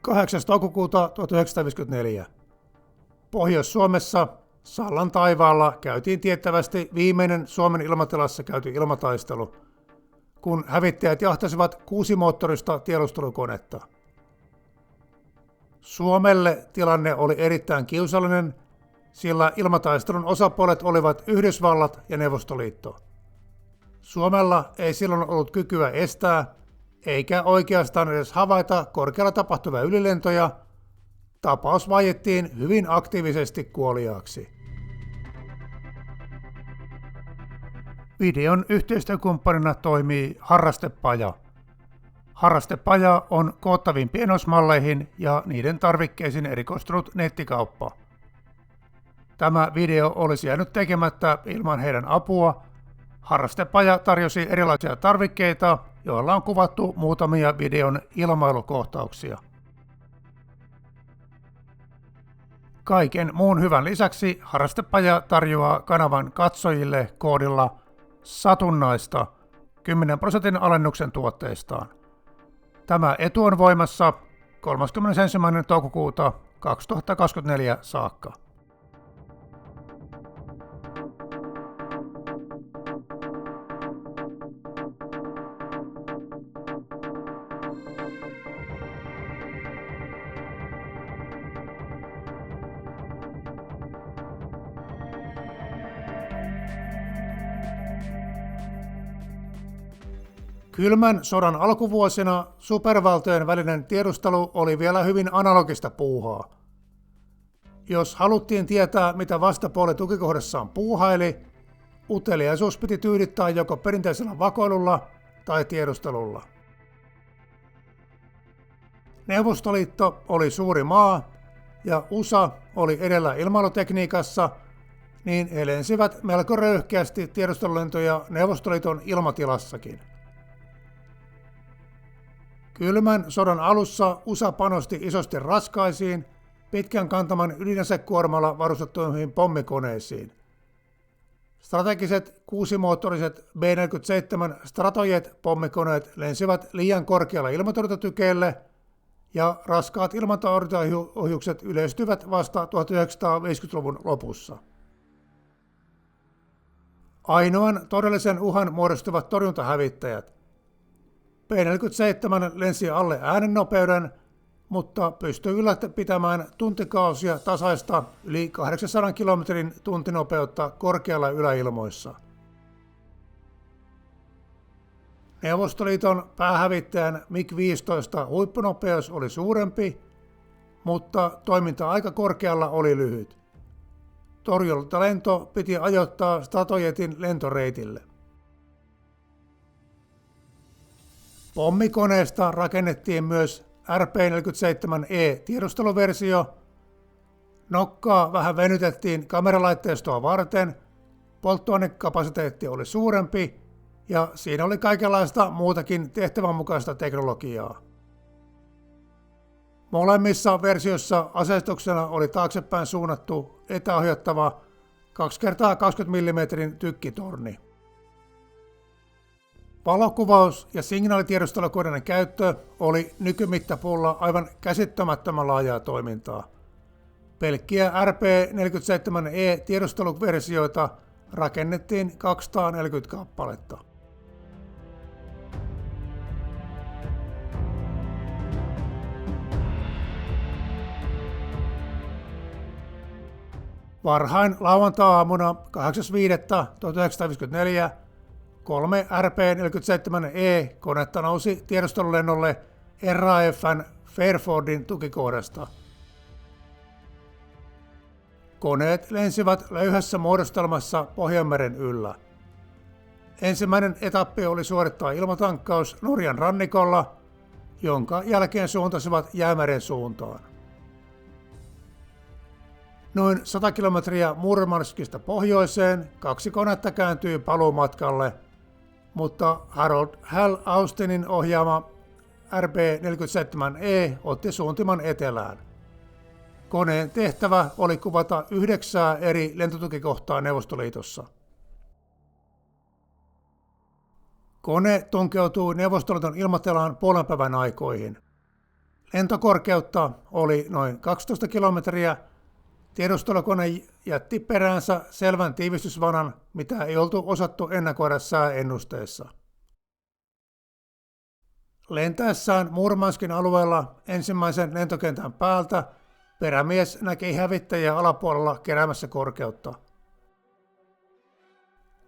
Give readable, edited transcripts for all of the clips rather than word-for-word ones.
8. toukokuuta 1954. Pohjois-Suomessa Sallan taivaalla käytiin tiettävästi viimeinen Suomen ilmatilassa käyty ilmataistelu, kun hävittäjät jahtasivat 6-moottorista tiedustelukonetta. Suomelle tilanne oli erittäin kiusallinen, sillä ilmataistelun osapuolet olivat Yhdysvallat ja Neuvostoliitto. Suomella ei silloin ollut kykyä estää, eikä oikeastaan edes havaita korkealla tapahtuvia ylilentoja. Tapaus vaiettiin hyvin aktiivisesti kuoliaaksi. Videon yhteistyökumppanina toimii Harrastepaja. Harrastepaja on koottaviin pienoismalleihin ja niiden tarvikkeisiin erikoistunut nettikauppa. Tämä video olisi jäänyt tekemättä ilman heidän apua. Harrastepaja tarjosi erilaisia tarvikkeita, joilla on kuvattu muutamia videon ilmailukohtauksia. Kaiken muun hyvän lisäksi Harrastepaja tarjoaa kanavan katsojille koodilla satunnaista 10% alennuksen tuotteistaan. Tämä etu on voimassa 31. toukokuuta 2024 saakka. Kylmän sodan alkuvuosina supervaltojen välinen tiedustelu oli vielä hyvin analogista puuhaa. Jos haluttiin tietää, mitä vastapuoli tukikohdassaan puuhaili, uteliaisuus piti tyydyttää joko perinteisellä vakoilulla tai tiedustelulla. Neuvostoliitto oli suuri maa ja USA oli edellä ilmailutekniikassa, niin he lensivät melko röyhkeästi tiedustelulentoja Neuvostoliiton ilmatilassakin. Kylmän sodan alussa USA panosti isosti raskaisiin, pitkän kantaman ydinasekuormalla varustettuihin pommikoneisiin. Strategiset 6-moottoriset B-47 Stratojet-pommikoneet lensivät liian korkealla ilmatorjuntatykeille ja raskaat ilmatorjuntaohjukset yleistyvät vasta 1950-luvun lopussa. Ainoan todellisen uhan muodostuvat torjuntahävittäjät. B-47 lensi alle äänennopeuden, mutta pystyi ylläpitämään tuntikausia tasaista yli 800 kilometrin tuntinopeutta korkealla yläilmoissa. Neuvostoliiton päähävittäjän MiG-15 huippunopeus oli suurempi, mutta toiminta-aika korkealla oli lyhyt. Torjuntalento piti ajoittaa Stratojetin lentoreitille. Pommikoneesta rakennettiin myös RP-47E-tiedusteluversio. Nokkaa vähän venytettiin kameralaitteistoa varten, polttoainekapasiteetti oli suurempi ja siinä oli kaikenlaista muutakin tehtävänmukaista teknologiaa. Molemmissa versioissa aseistuksena oli taaksepäin suunnattu etäohjattava 2x20 mm tykkitorni. Valokuvaus- ja signaalitiedustelukoneiden käyttö oli nykymittapuulla aivan käsittämättömän laajaa toimintaa. Pelkkiä RP-47E-tiedusteluversioita rakennettiin 240 kappaletta. Varhain lauantai-aamuna 8.5.1954 3 RP-47E-konetta nousi tiedustelulennolle RAF:n Fairfordin tukikohdasta. Koneet lensivät löyhässä muodostelmassa Pohjanmeren yllä. Ensimmäinen etappi oli suorittaa ilmatankkaus Norjan rannikolla, jonka jälkeen suuntasivat Jäämeren suuntaan. Noin 100 kilometriä Murmanskista pohjoiseen 2 konetta kääntyi paluumatkalle, mutta Harold Hal Austinin ohjaama RB-47E otti suuntiman etelään. Koneen tehtävä oli kuvata 9 eri lentotukikohtaa Neuvostoliitossa. Kone tunkeutui Neuvostoliiton ilmatilaan puolenpäivän aikoihin. Lentokorkeutta oli noin 12 kilometriä. Tiedustelukone jätti peräänsä selvän tiivistysvanan, mitä ei oltu osattu ennakoida sääennusteissa. Lentäessään Murmanskin alueella ensimmäisen lentokentän päältä perämies näki hävittäjiä alapuolella keräämässä korkeutta.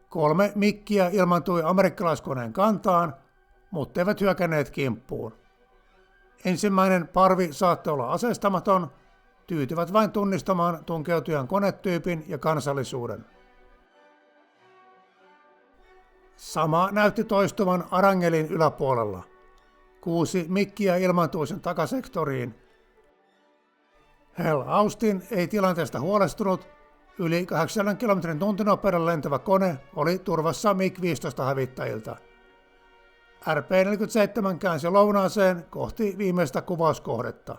3 mikkiä ilmaantui amerikkalaiskoneen kantaan, mutta eivät hyökänneet kimppuun. Ensimmäinen parvi saattoi olla aseistamaton, tyytyvät vain tunnistamaan tunkeutujan konetyypin ja kansallisuuden. Sama näytti toistuvan Arangelin yläpuolella. 6 mikkiä ilmaantui sen takasektoriin. Hal Austin ei tilanteesta huolestunut. Yli 8 kilometrin tuntinopeudella lentävä kone oli turvassa MiG-15 hävittäjiltä. RP-47 käänsi lounaaseen kohti viimeistä kuvauskohdetta.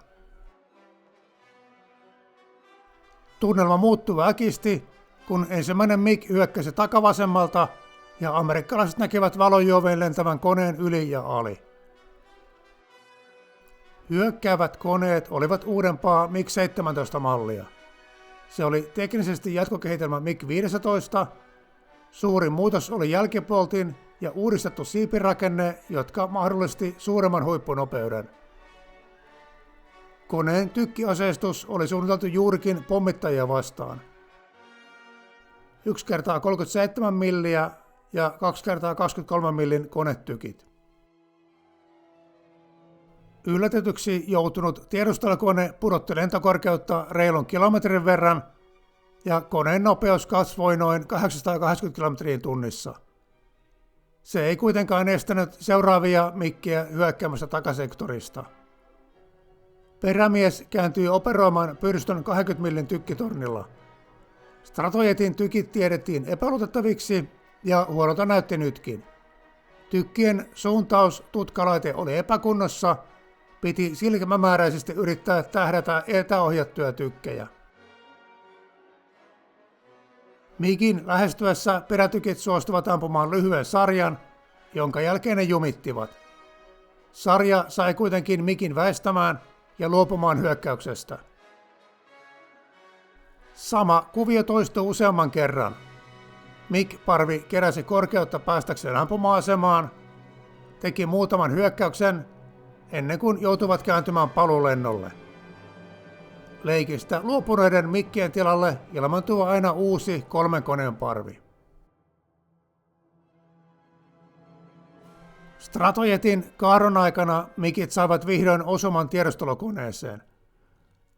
Tunnelma muuttui äkisti, kun ensimmäinen MiG hyökkäsi takavasemmalta ja amerikkalaiset näkivät valonjuoveen lentävän koneen yli ja ali. Hyökkäävät koneet olivat uudempaa MiG-17 mallia. Se oli teknisesti jatkokehitelmä MiG-15. Suurin muutos oli jälkipoltin ja uudistettu siipirakenne, jotka mahdollisti suuremman huippunopeuden. Koneen tykkiaseistus oli suunniteltu juurikin pommittajia vastaan. 1x37 milliä ja 2x23 millin konetykit. Yllätetyksi joutunut tiedustelukone pudotti lentokorkeutta reilun kilometrin verran ja koneen nopeus kasvoi noin 880 kilometriin tunnissa. Se ei kuitenkaan estänyt seuraavia mikkejä hyökkäämästä takasektorista. Perämies kääntyi operoimaan Pyrstön 20 millin tykkitornilla. Stratojetin tykit tiedettiin epäluotettaviksi ja huonolta näytti nytkin. Tykkien suuntaus-tutkalaite oli epäkunnossa, piti silmämääräisesti yrittää tähdätä etäohjattuja tykkejä. MiGin lähestyessä perätykit suostuvat ampumaan lyhyen sarjan, jonka jälkeen ne jumittivat. Sarja sai kuitenkin MiGin väistämään ja luopumaan hyökkäyksestä. Sama kuvio toistui useamman kerran. MiG-parvi keräsi korkeutta päästäkseen ampuma-asemaan, teki muutaman hyökkäyksen ennen kuin joutuvat kääntymään paluulennolle. Leikistä luopuneiden mikkien tilalle ilmaantuu aina uusi 3 koneen parvi. Stratojetin kaadon aikana mikit saivat vihdoin osuman tiedustelukoneeseen.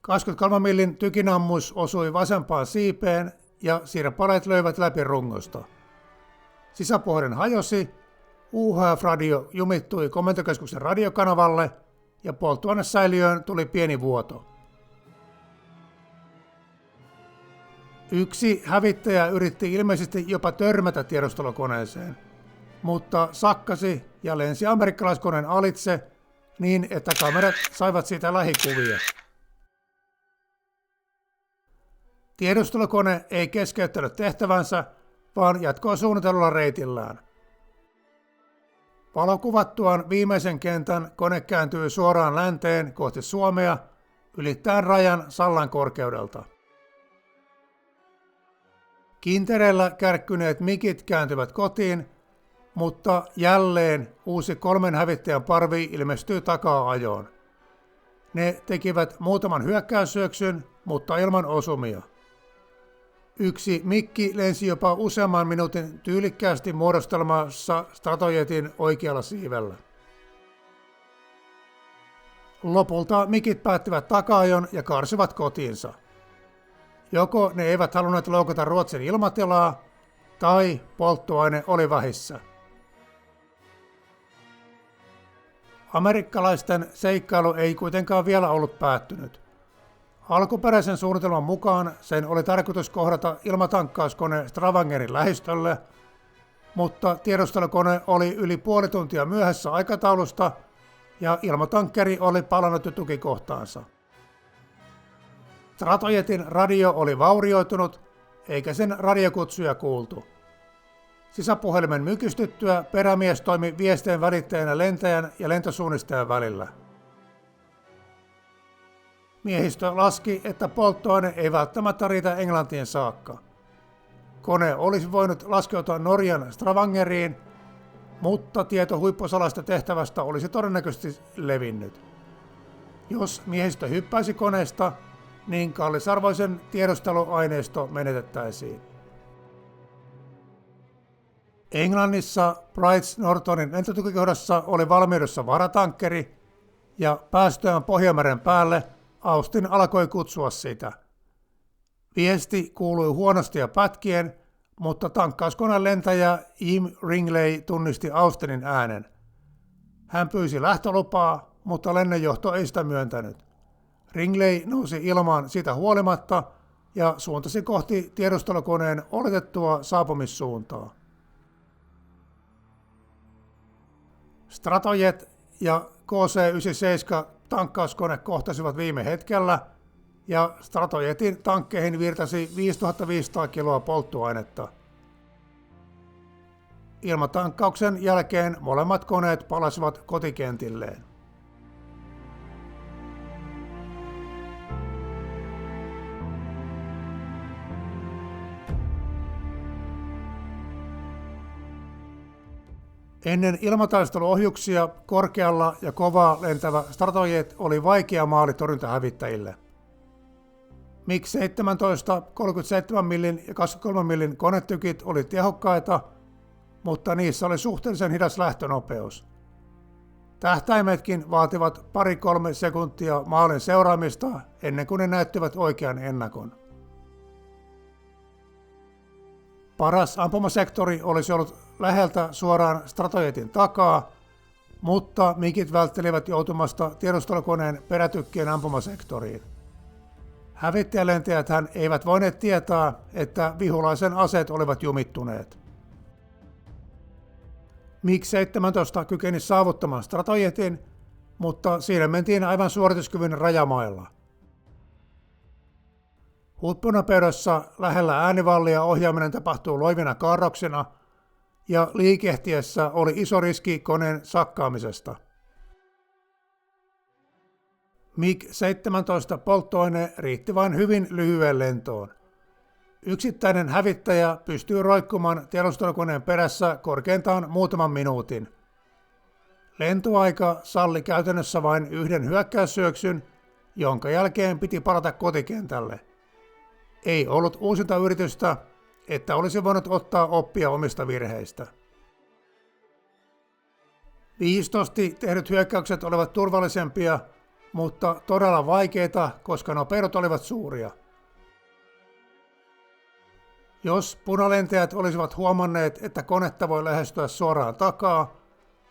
23 millin tykinammus osui vasempaan siipeen ja sirpaleet löivät läpi rungosta. Sisäpohden hajosi, UHF-radio jumittui komentokeskuksen radiokanavalle ja polttoainesäiliöön tuli pieni vuoto. Yksi hävittäjä yritti ilmeisesti jopa törmätä tiedustelukoneeseen, mutta sakkasi ja lensi amerikkalaiskoneen alitse niin, että kamerat saivat siitä lähikuvia. Tiedustelukone ei keskeyttänyt tehtävänsä, vaan jatkoi suunnitellulla reitillään. Valokuvattuaan viimeisen kentän kone kääntyi suoraan länteen kohti Suomea, ylittäen rajan Sallan korkeudelta. Kintereellä kärkkyneet mikit kääntyvät kotiin, mutta jälleen uusi 3 hävittäjän parvi ilmestyi takaa ajoon. Ne tekivät muutaman hyökkäyssyöksyn, mutta ilman osumia. Yksi mikki lensi jopa useamman minuutin tyylikkäästi muodostelmassa Stratojetin oikealla siivellä. Lopulta mikit päättivät taka-ajon ja karsivat kotiinsa. Joko ne eivät halunneet loukata Ruotsin ilmatilaa, tai polttoaine oli vähissä. Amerikkalaisten seikkailu ei kuitenkaan vielä ollut päättynyt. Alkuperäisen suunnitelman mukaan sen oli tarkoitus kohdata ilmatankkauskone Stravangerin lähistölle, mutta tiedustelukone oli yli puoli tuntia myöhässä aikataulusta ja ilmatankkeri oli palannut jo tukikohtaansa. Stratojetin radio oli vaurioitunut, eikä sen radiokutsuja kuultu. Sisäpuhelimen mykystyttyä perämies toimi viestien välittäjänä lentäjän ja lentosuunnistajan välillä. miehistö laski, että polttoaine ei välttämättä riitä Englantiin saakka. Kone olisi voinut laskeutua Norjan Stravangeriin, mutta tieto huippusalaista tehtävästä olisi todennäköisesti levinnyt. Jos miehistö hyppäisi koneesta, niin kallisarvoisen tiedusteluaineisto menetettäisiin. Englannissa Bright Nortonin lentotukikohdassa oli valmiudessa varatankkeri, ja päästyään Pohjanmeren päälle Austin alkoi kutsua sitä. Viesti kuului huonosti ja pätkien, mutta tankkauskoneen lentäjä Jim Ringley tunnisti Austinin äänen. Hän pyysi lähtölupaa, mutta lennonjohto ei sitä myöntänyt. Ringley nousi ilmaan siitä huolimatta ja suuntasi kohti tiedustelukoneen oletettua saapumissuuntaa. Stratojet ja KC-97 tankkauskone kohtasivat viime hetkellä, ja Stratojetin tankkeihin virtasi 5500 kiloa polttoainetta. Ilmatankkauksen jälkeen molemmat koneet palasivat kotikentilleen. Ennen ilmataisteluohjuksia korkealla ja kovaa lentävä Stratojet oli vaikea maali torjuntahävittäjille. MiG-17, 37 millin ja 23 millin konetykit oli tehokkaita, mutta niissä oli suhteellisen hidas lähtönopeus. Tähtäimetkin vaativat 2-3 sekuntia maalin seuraamista ennen kuin ne näyttivät oikean ennakon. Paras ampumasektori olisi ollut läheltä suoraan Stratojetin takaa, mutta MiGit välttelivät joutumasta tiedustelukoneen perätykkien ampumasektoriin. Hävittäjälentäjäthän eivät voineet tietää, että vihulaisen aseet olivat jumittuneet. MiG-17 kykeni saavuttamaan Stratojetin, mutta siinä mentiin aivan suorituskyvyn rajamailla. Huippunopeudessa lähellä äänivallia ohjaaminen tapahtuu loivina kaarroksina, ja liikehtiessä oli iso riski koneen sakkaamisesta. MiG-17 polttoaine riitti vain hyvin lyhyen lentoon. Yksittäinen hävittäjä pystyy roikkumaan tiedustelukoneen perässä korkeintaan muutaman minuutin. Lentoaika salli käytännössä vain yhden hyökkäyssyöksyn, jonka jälkeen piti palata kotikentälle. Ei ollut uusinta yritystä, että olisi voinut ottaa oppia omista virheistä. Viistosti tehdyt hyökkäykset olivat turvallisempia, mutta todella vaikeita, koska nopeudet olivat suuria. Jos punalentäjät olisivat huomanneet, että konetta voi lähestyä suoraan takaa,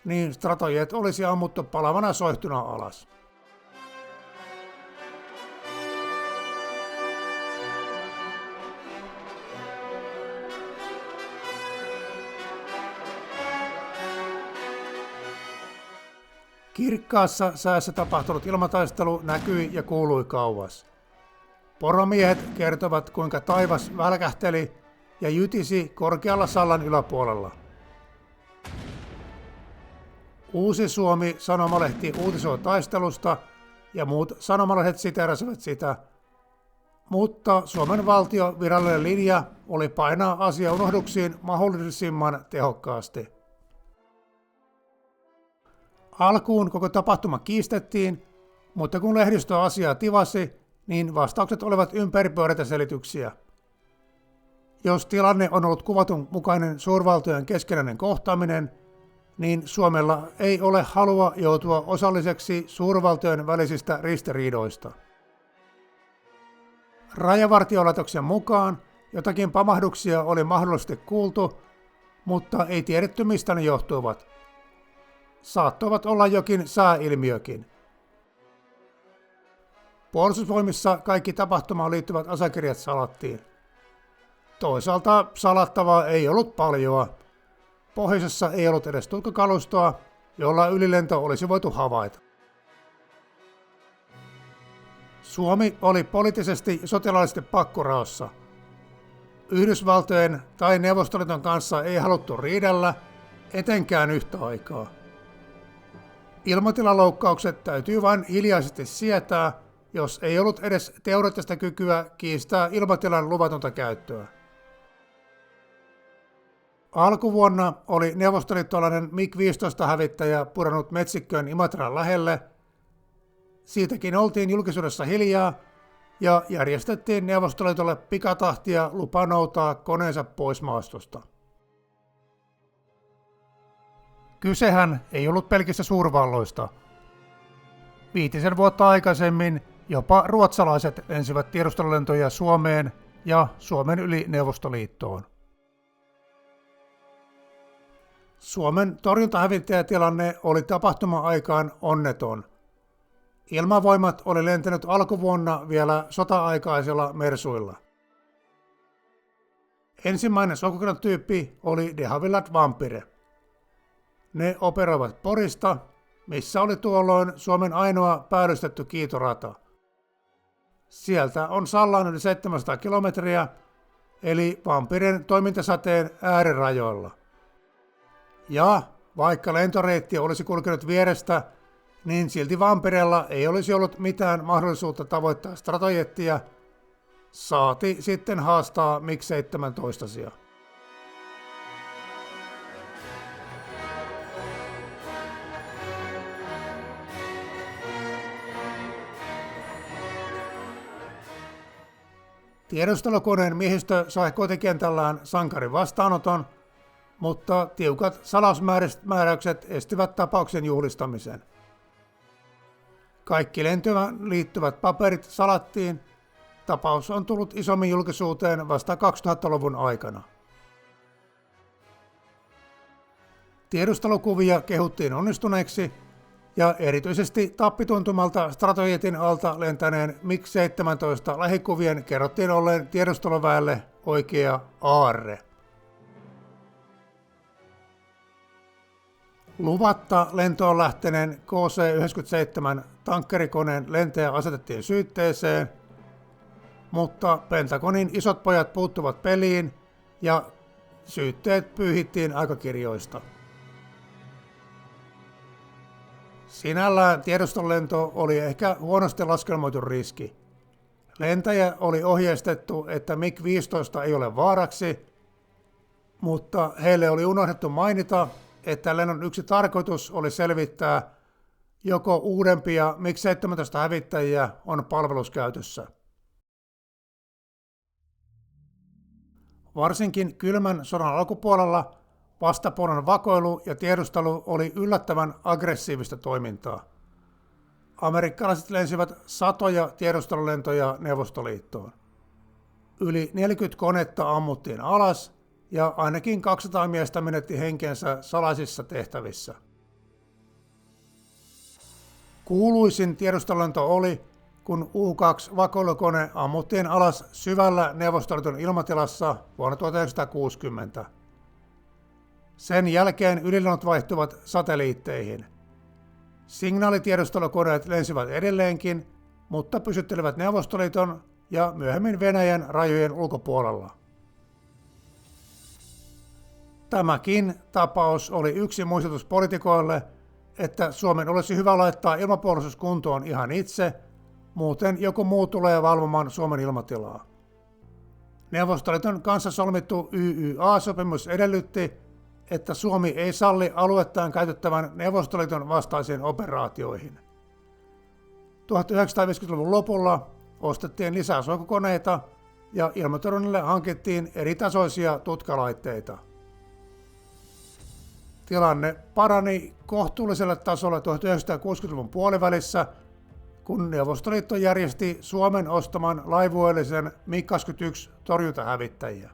niin Stratojet olisi ammuttu palavana soihtuna alas. Kirkkaassa säässä tapahtunut ilmataistelu näkyi ja kuului kauas. Poromiehet kertovat, kuinka taivas välkähteli ja jytisi korkealla Sallan yläpuolella. Uusi Suomi -sanomalehti uutisoi taistelusta ja muut sanomalehdet siteerasivat sitä, mutta Suomen valtio virallinen linja oli painaa asia unohduksiin mahdollisimman tehokkaasti. Alkuun koko tapahtuma kiistettiin, mutta kun lehdistö asiaa tivasi, niin vastaukset olivat ympäripyöreitä selityksiä. Jos tilanne on ollut kuvatun mukainen suurvaltojen keskinäinen kohtaaminen, niin Suomella ei ole halua joutua osalliseksi suurvaltojen välisistä ristiriidoista. Rajavartiolaitoksen mukaan jotakin pamahduksia oli mahdollisesti kuultu, mutta ei tiedetty mistä ne johtuivat. Saattoivat olla jokin sääilmiökin. Puolustusvoimissa kaikki tapahtumaan liittyvät asiakirjat salattiin. Toisaalta salattavaa ei ollut paljoa. Pohjoisessa ei ollut edes tutkakalustoa, jolla ylilento olisi voitu havaita. Suomi oli poliittisesti ja sotilaallisesti pakkoraossa. Yhdysvaltojen tai Neuvostoliiton kanssa ei haluttu riidellä, etenkään yhtä aikaa. Ilmatilaloukkaukset täytyy vain hiljaisesti sietää, jos ei ollut edes teoreettista kykyä kiistää ilmatilan luvatonta käyttöä. Alkuvuonna oli neuvostoliittolainen MiG-15-hävittäjä pudonnut metsikköön Imatran lähelle. Siitäkin oltiin julkisuudessa hiljaa ja järjestettiin Neuvostoliitolle pikatahtia lupa noutaa koneensa pois maastosta. Kysehän ei ollut pelkistä suurvalloista. 5 vuotta aikaisemmin jopa ruotsalaiset lensivät tiedustelulentoja Suomeen ja Suomen yli Neuvostoliittoon. Suomen torjuntahävittäjätilanne oli tapahtuma-aikaan onneton. Ilmavoimat oli lentänyt alkuvuonna vielä sota-aikaisilla Mersuilla. Ensimmäinen sokokranatyyppi oli de Havilland Vampire. Ne operoivat Porista, missä oli tuolloin Suomen ainoa päällystetty kiitorata. Sieltä on Sallaan yli 700 kilometriä, eli Vampiren toimintasateen äärirajoilla. Ja vaikka lentoreitti olisi kulkenut vierestä, niin silti Vampirella ei olisi ollut mitään mahdollisuutta tavoittaa stratojettia, saati sitten haastaa MiG-17. Tiedustelukoneen miehistö sai kotikentällään sankarin vastaanoton, mutta tiukat salausmääräykset estivät tapauksen juhlistamisen. Kaikki lentoon liittyvät paperit salattiin. Tapaus on tullut isommin julkisuuteen vasta 2000-luvun aikana. Tiedustelukuvia kehuttiin onnistuneeksi ja erityisesti tappituntumalta stratojetin alta lentäneen MiG-17 lähikuvien kerrottiin olleen tiedusteluväelle oikea aarre. Luvatta lentoon lähteneen KC-97 tankkerikoneen lentäjä asetettiin syytteeseen, mutta Pentagonin isot pojat puuttuvat peliin ja syytteet pyyhittiin aikakirjoista. Sinällään tiedustelulento oli ehkä huonosti laskelmoitu riski. Lentäjä oli ohjeistettu, että MiG-15 ei ole vaaraksi, mutta heille oli unohdettu mainita, että lennon yksi tarkoitus oli selvittää, joko uudempia MiG-17 hävittäjiä on palveluskäytössä. Varsinkin kylmän sodan alkupuolella vastapuolen vakoilu ja tiedustelu oli yllättävän aggressiivista toimintaa. Amerikkalaiset lensivät satoja tiedustelulentoja Neuvostoliittoon. Yli 40 konetta ammuttiin alas ja ainakin 200 miestä menetti henkensä salaisissa tehtävissä. Kuuluisin tiedustelulento oli, kun U-2 vakoilukone ammuttiin alas syvällä Neuvostoliiton ilmatilassa vuonna 1960. Sen jälkeen ylilennot vaihtuvat satelliitteihin. Signaalitiedustelukoneet lensivät edelleenkin, mutta pysyttelivät Neuvostoliiton ja myöhemmin Venäjän rajojen ulkopuolella. Tämäkin tapaus oli yksi muistutus poliitikoille, että Suomen olisi hyvä laittaa ilmapuolustus kuntoon ihan itse, muuten joku muu tulee valvomaan Suomen ilmatilaa. Neuvostoliiton kanssa solmittu YYA-sopimus edellytti, että Suomi ei salli aluettaan käytettävän Neuvostoliiton vastaisiin operaatioihin. 1950-luvun lopulla ostettiin lisää soikokoneita ja ilmatorjunnille hankittiin eritasoisia tutkalaitteita. Tilanne parani kohtuulliselle tasolle 1960-luvun puolivälissä, kun Neuvostoliitto järjesti Suomen ostaman laivueellisen MiG-21 torjuntahävittäjiä.